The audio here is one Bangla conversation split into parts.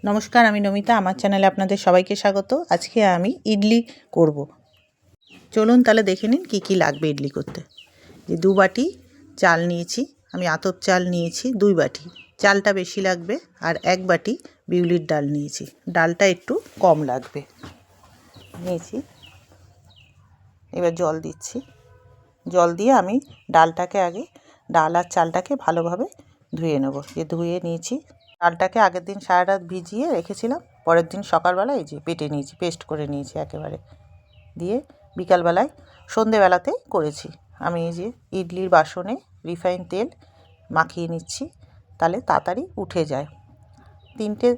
নমস্কার, আমি নমিতা। আমার চ্যানেলে আপনাদের সবাইকে স্বাগত। আজকে আমি ইডলি করব। চলুন তাহলে দেখে নিন কী কী লাগবে ইডলি করতে। যে 2 বাটি চাল নিয়েছি, আমি আতপ চাল নিয়েছি 2 বাটি। চালটা বেশি লাগবে। আর 1 বাটি বিউলির ডাল নিয়েছি, ডালটা একটু কম লাগবে নিয়েছি। এবার জল দিচ্ছি। জল দিয়ে আমি ডালটাকে আগে ডাল আর চালটাকে ভালোভাবে ধুয়ে নেব। ধুয়ে নিয়েছি। ডালটাকে আগের দিন সারা রাত ভিজিয়ে রেখেছিলাম, পরের দিন সকালবেলা এই যে বেটে নিয়েছি, পেস্ট করে নিয়েছি একেবারে। দিয়ে বিকালবেলায় সন্ধেবেলাতেই করেছি। আমি এই যে ইডলির বাসনে রিফাইন তেল মাখিয়ে নিচ্ছি, তাহলে তাড়াতাড়ি উঠে যায়। 3টে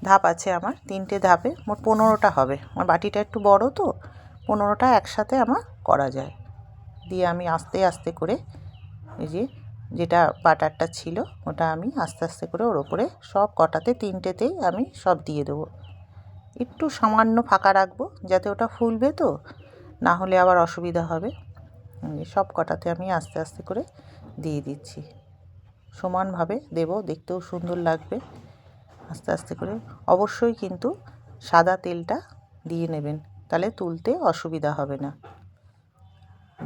ধাপ আছে আমার, 3টে ধাপে মোট 15টা হবে। আমার বাটিটা একটু বড় তো, 15টা একসাথে আমার করা যায়। দিয়ে আমি আস্তে আস্তে করে এই যে যেটা বাটারটা ছিল ওটা আমি আস্তে আস্তে করে ওর ওপরে সব কটাতে 3টেতেই আমি সব দিয়ে দেবো। একটু সামান্য ফাঁকা রাখবো যাতে ওটা ফুলবে, তো না হলে আবার অসুবিধা হবে। সব কটাতে আমি আস্তে আস্তে করে দিয়ে দিচ্ছি। সমানভাবে দেব, দেখতেও সুন্দর লাগবে। আস্তে আস্তে করে অবশ্যই কিন্তু সাদা তেলটা দিয়ে নেবেন, তাহলে তুলতে অসুবিধা হবে না।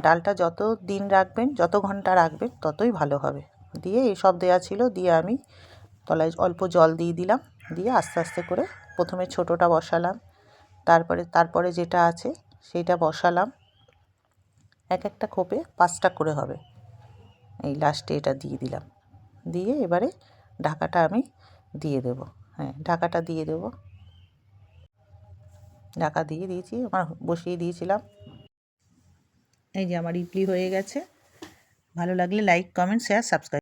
ডালটা যত দিন রাখবেন, যত ঘন্টা রাখবেন ততই ভালো হবে। দিয়ে এই সব দেওয়া ছিল, দিয়ে আমি তলায় অল্প জল দিয়ে দিলাম। দিয়ে আস্তে আস্তে করে প্রথমে ছোটোটা বসালাম, তারপরে যেটা আছে সেইটা বসালাম। এক একটা খোপে 5টা করে হবে। এই লাস্টে এটা দিয়ে দিলাম। দিয়ে এবারে ঢাকাটা আমি দিয়ে দেব। হ্যাঁ, ঢাকাটা দিয়ে দেব। ঢাকা দিয়ে দিয়েছি, আমার বসিয়ে দিয়েছিলাম। এই যে আমার ইডলি হয়ে গেছে। ভালো লাগলে লাইক, কমেন্ট, শেয়ার, সাবস্ক্রাইব।